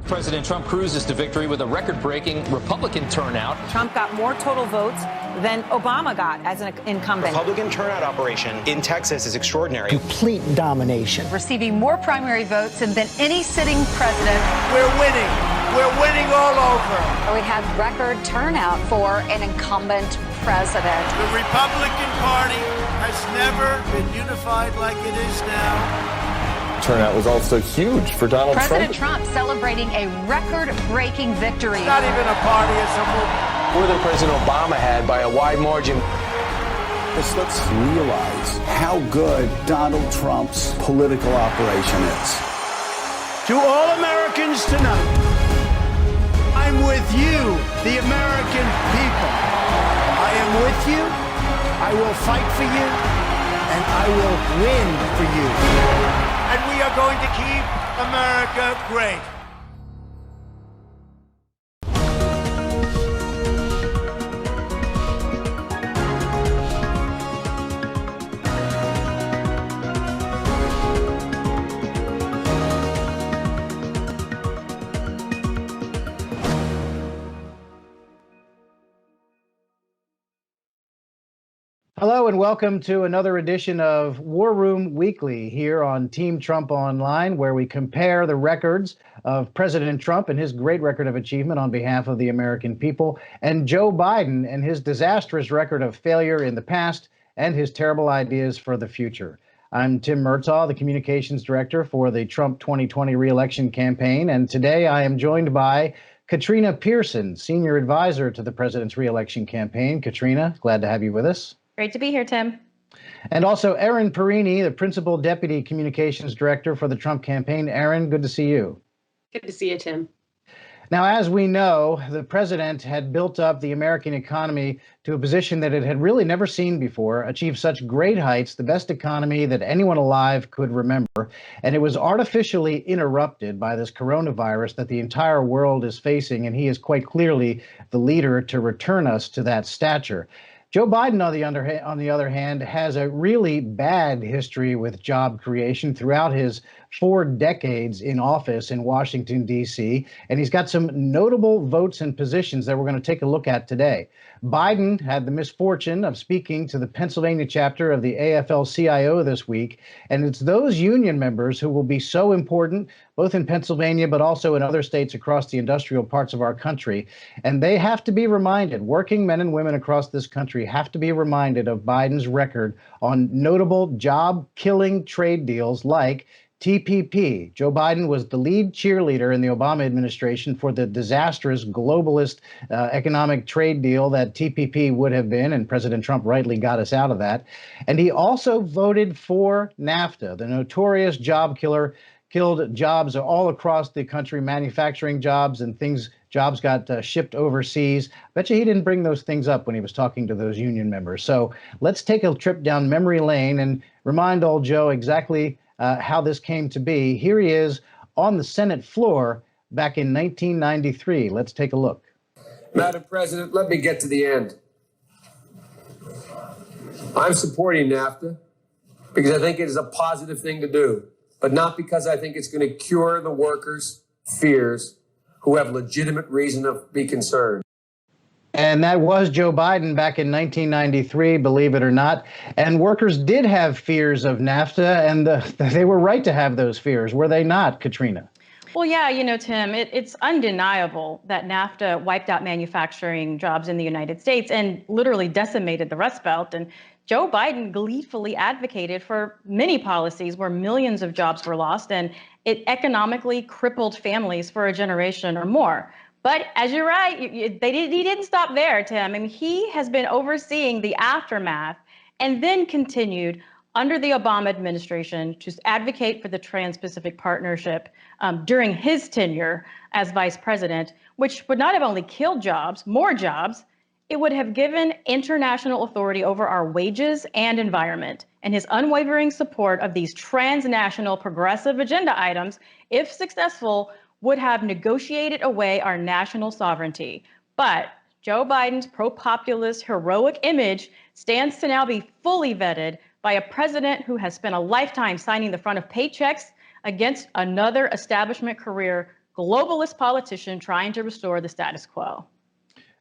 President Trump cruises to victory with a record-breaking Republican turnout. Trump got more total votes than Obama got as an incumbent. Republican turnout operation in Texas is extraordinary. Complete domination. Receiving more primary votes than any sitting president. We're winning. We're winning all over. We had record turnout for an incumbent president. The Republican Party has never been unified like it is now. Turnout was also huge for Donald Trump. President Trump celebrating a record-breaking victory. It's not even a party, it's a movement. More than President Obama had by a wide margin. Let's realize how good Donald Trump's political operation is. To all Americans tonight, I'm with you, the American people. I am with you, I will fight for you, and I will win for you. And we are going to keep America great. Hello and welcome to another edition of War Room Weekly here on Team Trump Online, where we compare the records of President Trump and his great record of achievement on behalf of the American people, and Joe Biden and his disastrous record of failure in the past and his terrible ideas for the future. I'm Tim Murtaugh, the communications director for the Trump 2020 re-election campaign, and today I am joined by Katrina Pearson, senior advisor to the president's re-election campaign. Katrina, glad to have you with us. Great to be here, Tim. And also Erin Perini, the Principal Deputy Communications Director for the Trump campaign. Erin, good to see you. Good to see you, Tim. Now, as we know, the president had built up the American economy to a position that it had really never seen before, achieved such great heights, the best economy that anyone alive could remember. And it was artificially interrupted by this coronavirus that the entire world is facing. And he is quite clearly the leader to return us to that stature. Joe Biden, on the other hand, has a really bad history with job creation throughout his 4 decades in office in Washington, D.C., and he's got some notable votes and positions that we're going to take a look at today. Biden had the misfortune of speaking to the Pennsylvania chapter of the AFL-CIO this week, and it's those union members who will be so important, both in Pennsylvania but also in other states across the industrial parts of our country. And they have to be reminded, working men and women across this country have to be reminded of Biden's record on notable job-killing trade deals like TPP. Joe Biden was the lead cheerleader in the Obama administration for the disastrous globalist economic trade deal that TPP would have been, and President Trump rightly got us out of that. And he also voted for NAFTA, the notorious job killer, killed jobs all across the country, manufacturing jobs and things. Jobs got shipped overseas. Bet you he didn't bring those things up when he was talking to those union members. So let's take a trip down memory lane and remind old Joe exactly how this came to be. Here he is on the Senate floor back in 1993. Let's take a look. Madam President, let me get to the end. I'm supporting NAFTA because I think it is a positive thing to do, but not because I think it's going to cure the workers' fears who have legitimate reason to be concerned. And that was Joe Biden back in 1993, believe it or not. And workers did have fears of NAFTA, and they were right to have those fears, were they not, Katrina? Well, yeah, you know, Tim, it's undeniable that NAFTA wiped out manufacturing jobs in the United States and literally decimated the Rust Belt. And Joe Biden gleefully advocated for many policies where millions of jobs were lost, and it economically crippled families for a generation or more. But as you're right, he didn't stop there, Tim. I mean, he has been overseeing the aftermath and then continued under the Obama administration to advocate for the Trans-Pacific Partnership during his tenure as vice president, which would not have only killed jobs, more jobs, it would have given international authority over our wages and environment. And his unwavering support of these transnational progressive agenda items, if successful, would have negotiated away our national sovereignty. But Joe Biden's pro-populist heroic image stands to now be fully vetted by a president who has spent a lifetime signing the front of paychecks against another establishment career globalist politician trying to restore the status quo.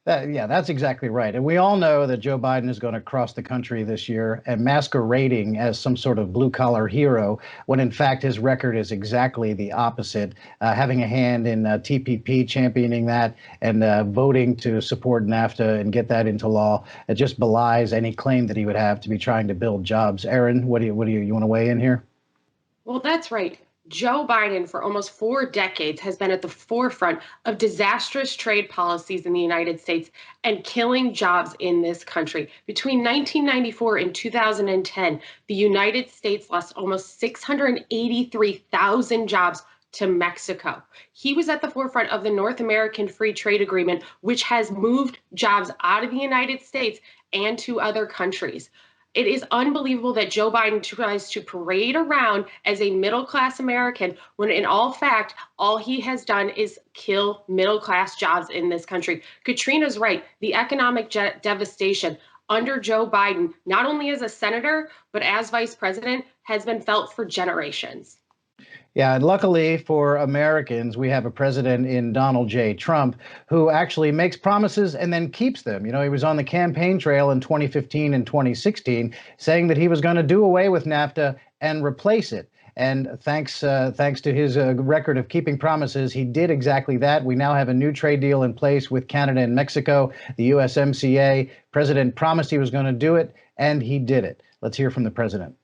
Yeah, that's exactly right. And we all know that Joe Biden is going to cross the country this year and masquerading as some sort of blue-collar hero, when in fact his record is exactly the opposite. Having a hand in TPP, championing that, and voting to support NAFTA and get that into law, it just belies any claim that he would have to be trying to build jobs. Erin, you want to weigh in here? Well, that's right. Joe Biden, for almost 4 decades, has been at the forefront of disastrous trade policies in the United States and killing jobs in this country. Between 1994 and 2010, the United States lost almost 683,000 jobs to Mexico. He was at the forefront of the North American Free Trade Agreement, which has moved jobs out of the United States and to other countries. It is unbelievable that Joe Biden tries to parade around as a middle-class American when in all fact, all he has done is kill middle-class jobs in this country. Katrina's right. The economic devastation under Joe Biden, not only as a senator, but as vice president, has been felt for generations. Yeah, and luckily for Americans, we have a president in Donald J. Trump who actually makes promises and then keeps them. You know, he was on the campaign trail in 2015 and 2016 saying that he was going to do away with NAFTA and replace it. And thanks to his record of keeping promises, he did exactly that. We now have a new trade deal in place with Canada and Mexico, the USMCA. President promised he was going to do it, and he did it. Let's hear from the president.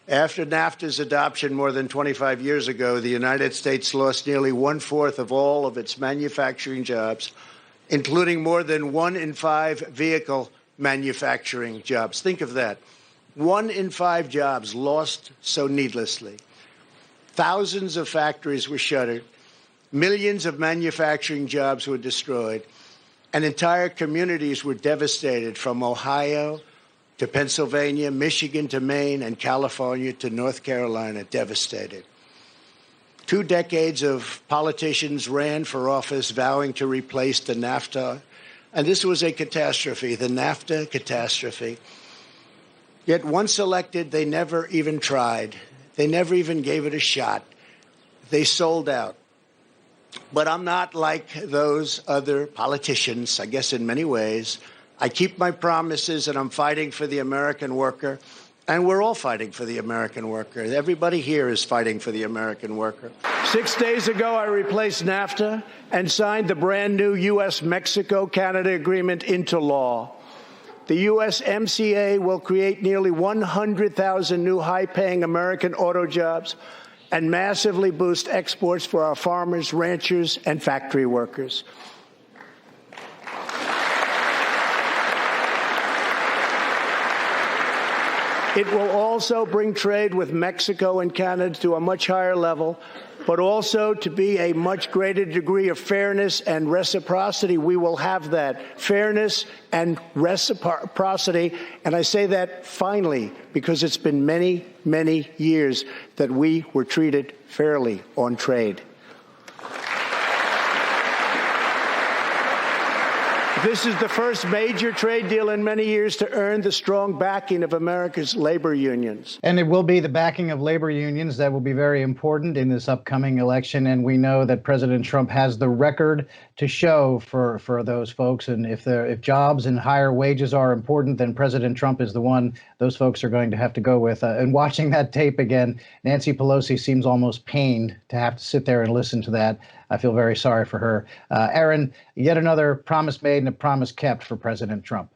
After NAFTA's adoption more than 25 years ago, the United States lost nearly 1/4 of all of its manufacturing jobs, including more than 1 in 5 vehicle manufacturing jobs. Think of that. 1 in 5 jobs lost so needlessly. Thousands of factories were shuttered. Millions of manufacturing jobs were destroyed. And entire communities were devastated, from Ohio to Pennsylvania, Michigan to Maine, and California to North Carolina, devastated. 2 decades of politicians ran for office vowing to replace the NAFTA, and this was a catastrophe, the NAFTA catastrophe. Yet once elected, they never even tried. They never even gave it a shot. They sold out. But I'm not like those other politicians, I guess in many ways. I keep my promises, and I'm fighting for the American worker. And we're all fighting for the American worker. Everybody here is fighting for the American worker. 6 days ago, I replaced NAFTA and signed the brand new U.S.-Mexico-Canada agreement into law. The USMCA will create nearly 100,000 new high-paying American auto jobs and massively boost exports for our farmers, ranchers, and factory workers. It will also bring trade with Mexico and Canada to a much higher level, but also to be a much greater degree of fairness and reciprocity. We will have that fairness and reciprocity. And I say that finally, because it's been many, many years that we were treated fairly on trade. This is the first major trade deal in many years to earn the strong backing of America's labor unions. And it will be the backing of labor unions that will be very important in this upcoming election. And we know that President Trump has the record to show for those folks. And if jobs and higher wages are important, then President Trump is the one those folks are going to have to go with. And watching that tape again, Nancy Pelosi seems almost pained to have to sit there and listen to that. I feel very sorry for her. Erin, yet another promise made and a promise kept for President Trump.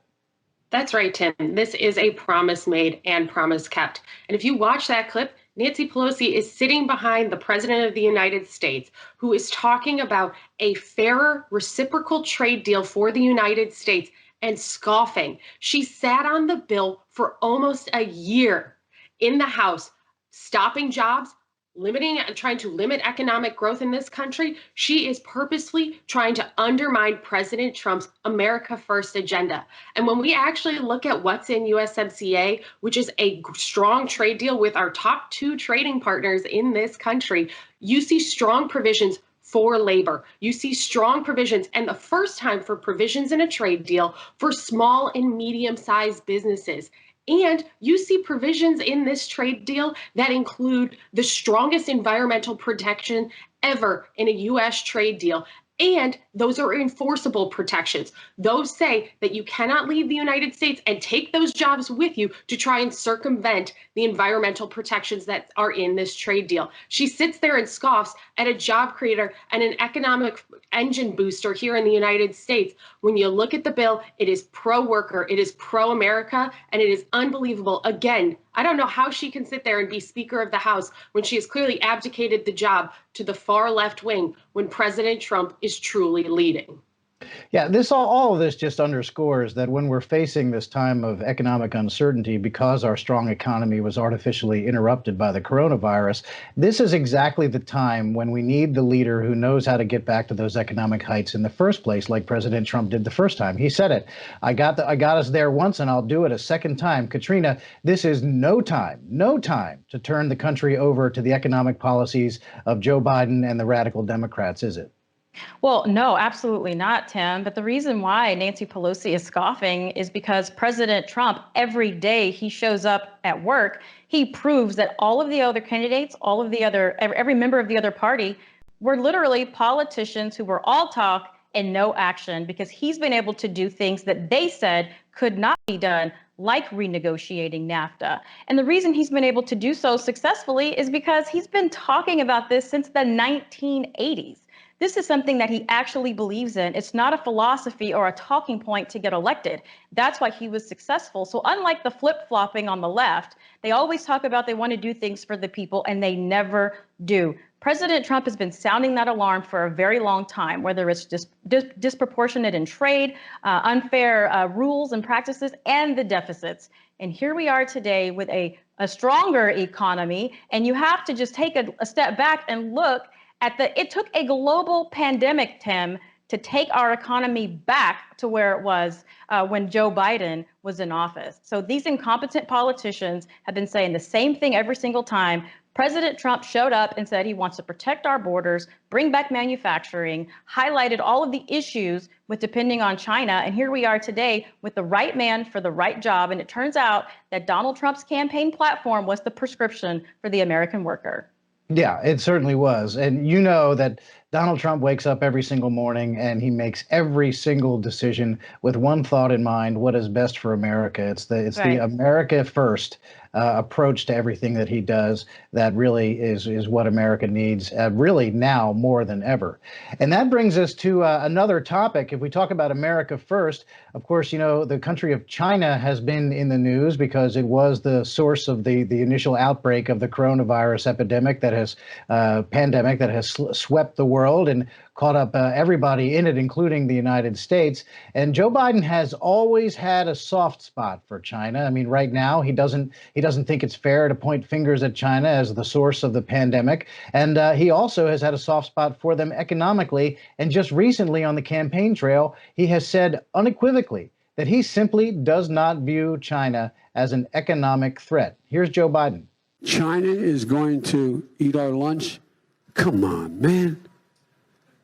That's right, Tim. This is a promise made and promise kept. And if you watch that clip, Nancy Pelosi is sitting behind the President of the United States, who is talking about a fairer reciprocal trade deal for the United States and scoffing. She sat on the bill for almost a year in the House, stopping jobs, trying to limit economic growth in this country. She is purposely trying to undermine President Trump's America First agenda. And when we actually look at what's in USMCA, which is a strong trade deal with our top 2 trading partners in this country, you see strong provisions for labor. You see strong provisions, and the first time for provisions in a trade deal for small and medium-sized businesses. And you see provisions in this trade deal that include the strongest environmental protection ever in a U.S. trade deal. And those are enforceable protections. Those say that you cannot leave the United States and take those jobs with you to try and circumvent the environmental protections that are in this trade deal. She sits there and scoffs at a job creator and an economic engine booster here in the United States. When you look at the bill, it is pro-worker, it is pro-America, and it is unbelievable. Again, I don't know how she can sit there and be Speaker of the House when she has clearly abdicated the job to the far left wing when President Trump is truly leading. Yeah, all of this just underscores that when we're facing this time of economic uncertainty because our strong economy was artificially interrupted by the coronavirus, this is exactly the time when we need the leader who knows how to get back to those economic heights in the first place, like President Trump did the first time. He said it. I got us there once, and I'll do it a second time. Katrina, this is no time to turn the country over to the economic policies of Joe Biden and the radical Democrats, is it? Well, no, absolutely not, Tim. But the reason why Nancy Pelosi is scoffing is because President Trump, every day he shows up at work, he proves that all of the other candidates, every member of the other party were literally politicians who were all talk and no action, because he's been able to do things that they said could not be done, like renegotiating NAFTA. And the reason he's been able to do so successfully is because he's been talking about this since the 1980s. This is something that he actually believes in. It's not a philosophy or a talking point to get elected. That's why he was successful. So unlike the flip-flopping on the left, they always talk about they want to do things for the people, and they never do. President Trump has been sounding that alarm for a very long time, whether it's just disproportionate in trade, unfair rules and practices, and the deficits. And here we are today with a stronger economy, and you have to just take a step back and look it took a global pandemic, Tim, to take our economy back to where it was when Joe Biden was in office. So these incompetent politicians have been saying the same thing every single time. President Trump showed up and said he wants to protect our borders, bring back manufacturing, highlighted all of the issues with depending on China. And here we are today with the right man for the right job. And it turns out that Donald Trump's campaign platform was the prescription for the American worker. Yeah, it certainly was. And you know that Donald Trump wakes up every single morning and he makes every single decision with one thought in mind: what is best for America. It's the America first approach to everything that he does that really is what America needs, really now more than ever. And that brings us to another topic. If we talk about America first, of course, you know, the country of China has been in the news because it was the source of the initial outbreak of the coronavirus pandemic that has swept the world and caught up everybody in it, including the United States. And Joe Biden has always had a soft spot for China. I mean, right now, he doesn't think it's fair to point fingers at China as the source of the pandemic. And he also has had a soft spot for them economically. And just recently on the campaign trail, he has said unequivocally that he simply does not view China as an economic threat. Here's Joe Biden. China is going to eat our lunch? Come on, man.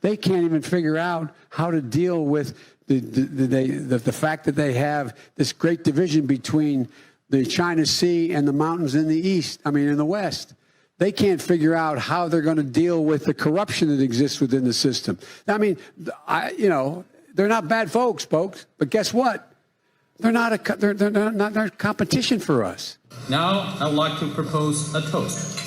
They can't even figure out how to deal with the fact that they have this great division between the China Sea and the mountains in the west. They can't figure out how they're going to deal with the corruption that exists within the system. I mean, they're not bad folks, but guess what? They're not competition for us. Now, I would like to propose a toast.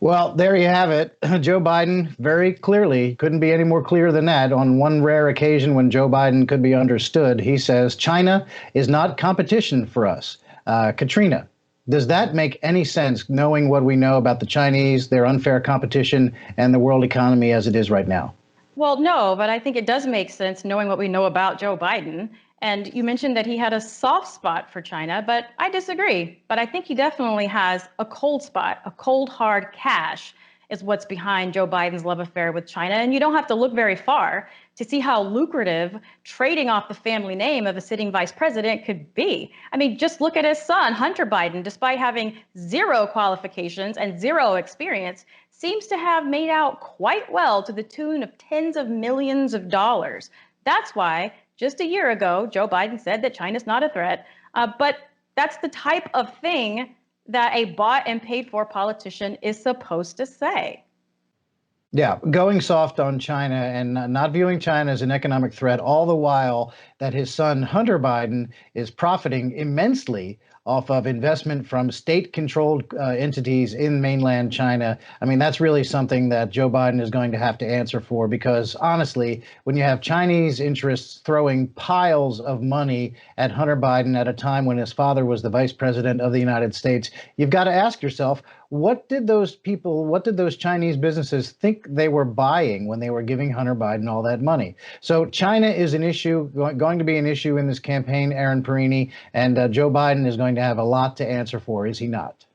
Well, there you have it. Joe Biden very clearly, couldn't be any more clear than that. On one rare occasion when Joe Biden could be understood, he says China is not competition for us. Katrina, does that make any sense, knowing what we know about the Chinese, their unfair competition, and the world economy as it is right now? Well, no, but I think it does make sense knowing what we know about Joe Biden. And you mentioned that he had a soft spot for China, but I disagree. But I think he definitely has a cold spot, a cold, hard cash is what's behind Joe Biden's love affair with China. And you don't have to look very far to see how lucrative trading off the family name of a sitting vice president could be. I mean, just look at his son, Hunter Biden, despite having zero qualifications and zero experience, seems to have made out quite well to the tune of tens of millions of dollars. That's why just a year ago, Joe Biden said that China's not a threat, but that's the type of thing that a bought and paid for politician is supposed to say. Yeah, going soft on China and not viewing China as an economic threat, all the while that his son, Hunter Biden, is profiting immensely off of investment from state-controlled entities in mainland China. I mean, that's really something that Joe Biden is going to have to answer for, because honestly, when you have Chinese interests throwing piles of money at Hunter Biden at a time when his father was the vice president of the United States, you've got to ask yourself, what did those Chinese businesses think they were buying when they were giving Hunter Biden all that money? So China is an issue, going to be an issue in this campaign, Aaron Perini, and Joe Biden is going to have a lot to answer for, is he not?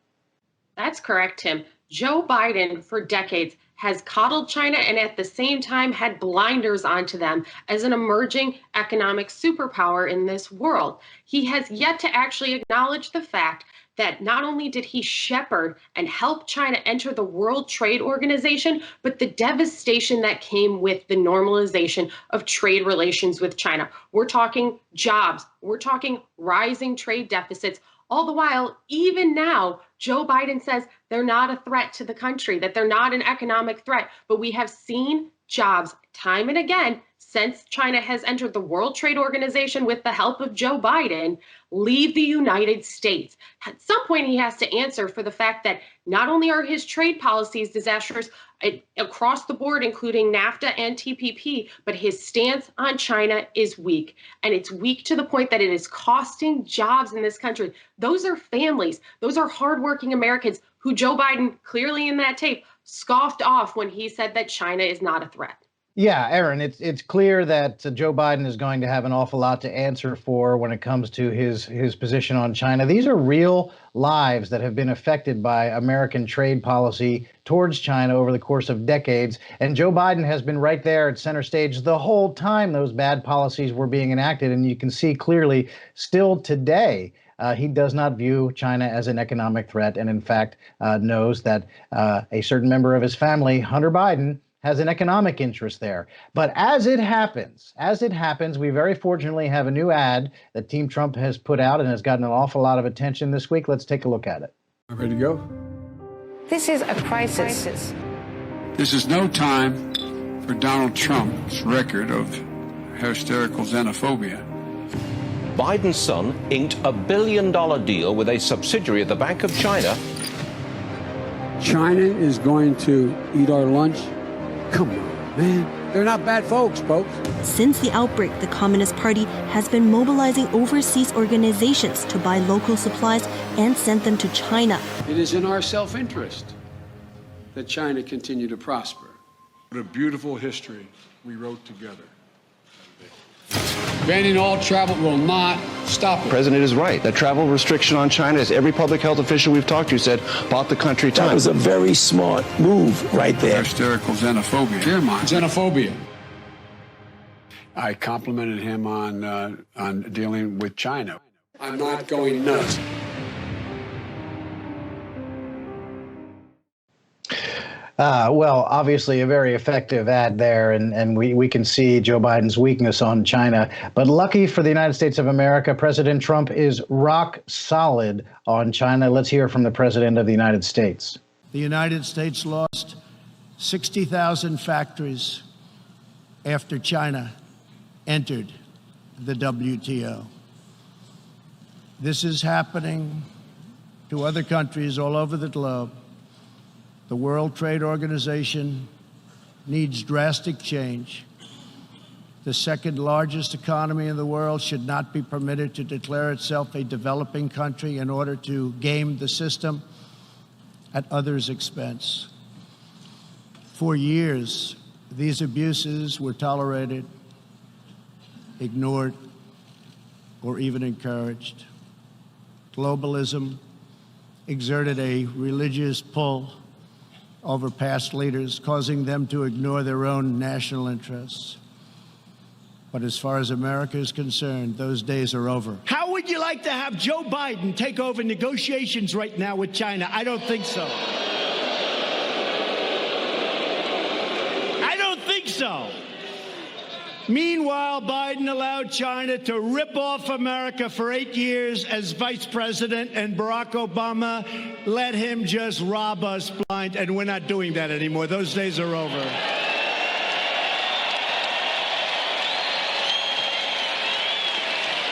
That's correct, Tim. Joe Biden, for decades, has coddled China and at the same time had blinders onto them as an emerging economic superpower in this world. He has yet to actually acknowledge the fact that not only did he shepherd and help China enter the World Trade Organization, but the devastation that came with the normalization of trade relations with China. We're talking jobs, we're talking rising trade deficits. All the while, even now, Joe Biden says they're not a threat to the country, that they're not an economic threat. But we have seen jobs time and again since China has entered the World Trade Organization with the help of Joe Biden, leave the United States. At some point, he has to answer for the fact that not only are his trade policies disastrous across the board, including NAFTA and TPP, but his stance on China is weak. And it's weak to the point that it is costing jobs in this country. Those are families. Those are hardworking Americans who Joe Biden, clearly in that tape, scoffed off when he said that China is not a threat. Yeah, Aaron, it's clear that Joe Biden is going to have an awful lot to answer for when it comes to his position on China. These are real lives that have been affected by American trade policy towards China over the course of decades. And Joe Biden has been right there at center stage the whole time those bad policies were being enacted. And you can see clearly still today, he does not view China as an economic threat, and in fact knows that a certain member of his family, Hunter Biden, has an economic interest there. But as it happens, we very fortunately have a new ad that Team Trump has put out and has gotten an awful lot of attention this week. Let's take a look at it. Ready to go? This is a crisis. This is no time for Donald Trump's record of hysterical xenophobia. Biden's son inked $1 billion deal with a subsidiary of the Bank of China. China is going to eat our lunch. Come on, man. They're not bad folks. Since the outbreak, the Communist Party has been mobilizing overseas organizations to buy local supplies and send them to China. It is in our self-interest that China continue to prosper. What a beautiful history we wrote together. Banning all travel will not stop it. The president is right. The travel restriction on China, as every public health official we've talked to said, bought the country time. That was a very smart move right there. Hysterical xenophobia. Dear mine. Xenophobia. I complimented him on dealing with China. I'm not going nuts. Well, obviously a very effective ad there, and we can see Joe Biden's weakness on China. But lucky for the United States of America, President Trump is rock solid on China. Let's hear from the President of the United States. The United States lost 60,000 factories after China entered the WTO. This is happening to other countries all over the globe. The World Trade Organization needs drastic change. The second largest economy in the world should not be permitted to declare itself a developing country in order to game the system at others' expense. For years, these abuses were tolerated, ignored, or even encouraged. Globalism exerted a religious pull over past leaders, causing them to ignore their own national interests. But as far as America is concerned, those days are over. How would you like to have Joe Biden take over negotiations right now with China? I don't think so. I don't think so. Meanwhile, Biden allowed China to rip off America for 8 years as vice president, and Barack Obama let him just rob us blind, and we're not doing that anymore. Those days are over.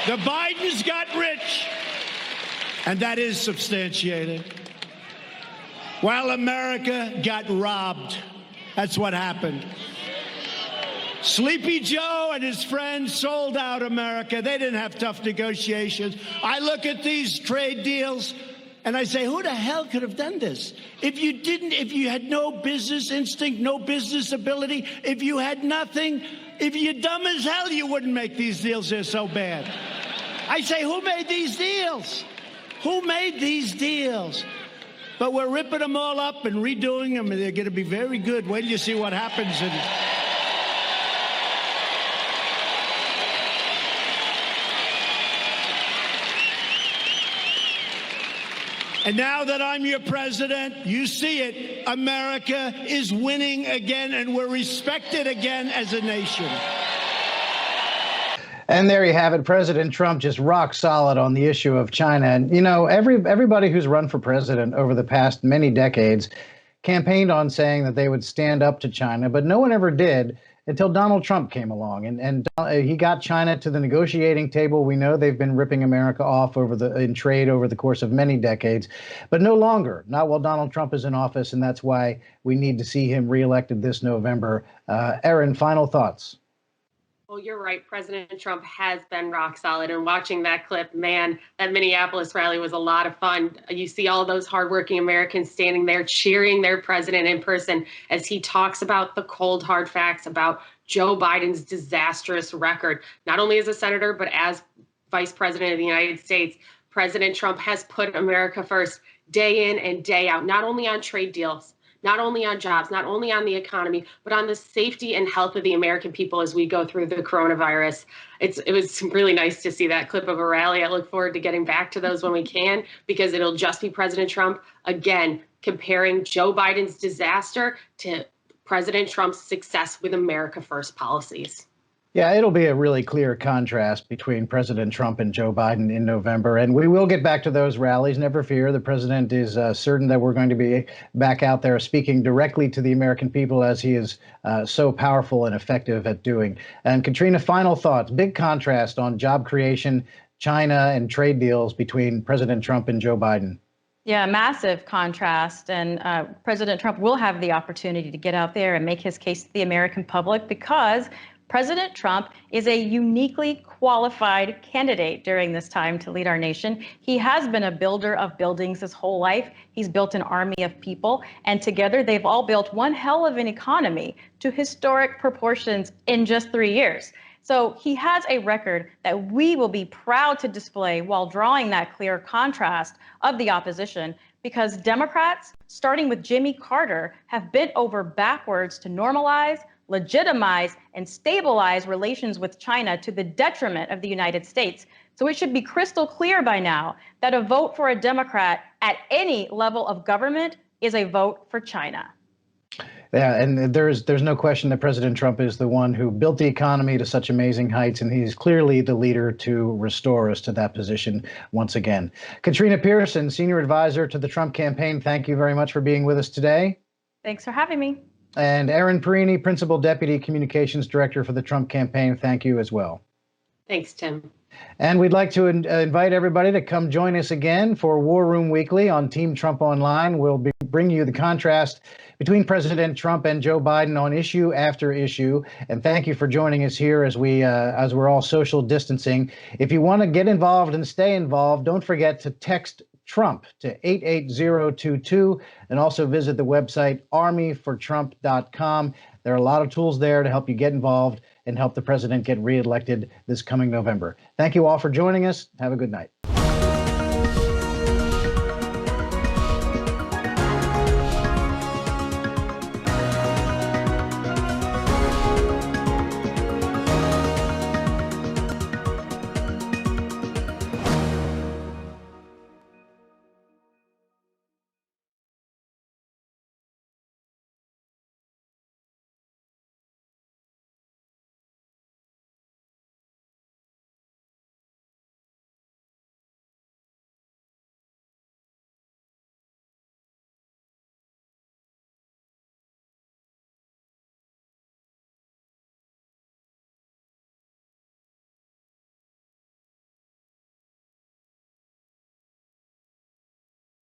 The Bidens got rich, and that is substantiated, while America got robbed. That's what happened. Sleepy Joe and his friends sold out America. They didn't have tough negotiations. I look at these trade deals and I say, who the hell could have done this? If you had no business instinct, no business ability, if you had nothing, if you're dumb as hell, you wouldn't make these deals. They're so bad. I say, who made these deals? Who made these deals? But we're ripping them all up and redoing them, and they're going to be very good. Wait till you see what happens. And now that I'm your president, you see it. America is winning again, and we're respected again as a nation. And there you have it. President Trump just rock solid on the issue of China. And, you know, everybody who's run for president over the past many decades campaigned on saying that they would stand up to China, but no one ever did until Donald Trump came along. And he got China to the negotiating table. We know they've been ripping America off in trade over the course of many decades, but no longer, not while Donald Trump is in office. And that's why we need to see him reelected this November. Erin, final thoughts. Well, you're right. President Trump has been rock solid. And watching that clip, man, that Minneapolis rally was a lot of fun. You see all those hardworking Americans standing there cheering their president in person as he talks about the cold, hard facts about Joe Biden's disastrous record, not only as a senator, but as vice president of the United States. President Trump has put America first day in and day out, not only on trade deals, not only on jobs, not only on the economy, but on the safety and health of the American people as we go through the coronavirus. It was really nice to see that clip of a rally. I look forward to getting back to those when we can, because it'll just be President Trump, again, comparing Joe Biden's disaster to President Trump's success with America First policies. Yeah, it'll be a really clear contrast between President Trump and Joe Biden in November. And we will get back to those rallies. Never fear. The president is certain that we're going to be back out there speaking directly to the American people, as he is so powerful and effective at doing. And Katrina, final thoughts. Big contrast on job creation, China, and trade deals between President Trump and Joe Biden. Yeah, massive contrast. And President Trump will have the opportunity to get out there and make his case to the American public, because President Trump is a uniquely qualified candidate during this time to lead our nation. He has been a builder of buildings his whole life. He's built an army of people, and together they've all built one hell of an economy to historic proportions in just 3 years. So he has a record that we will be proud to display while drawing that clear contrast of the opposition, because Democrats, starting with Jimmy Carter, have bent over backwards to normalize, legitimize, and stabilize relations with China to the detriment of the United States. So it should be crystal clear by now that a vote for a Democrat at any level of government is a vote for China. Yeah, and there's no question that President Trump is the one who built the economy to such amazing heights, and he's clearly the leader to restore us to that position once again. Katrina Pearson, Senior Advisor to the Trump campaign, thank you very much for being with us today. Thanks for having me. And Erin Perini, Principal Deputy Communications Director for the Trump campaign, thank you as well. Thanks, Tim. And we'd like to invite everybody to come join us again for War Room Weekly on Team Trump Online. We'll be bringing you the contrast between President Trump and Joe Biden on issue after issue. And thank you for joining us here as we're all social distancing. If you want to get involved and stay involved, don't forget to text Trump to 88022, and also visit the website armyfortrump.com. There are a lot of tools there to help you get involved and help the president get reelected this coming November. Thank you all for joining us. Have a good night.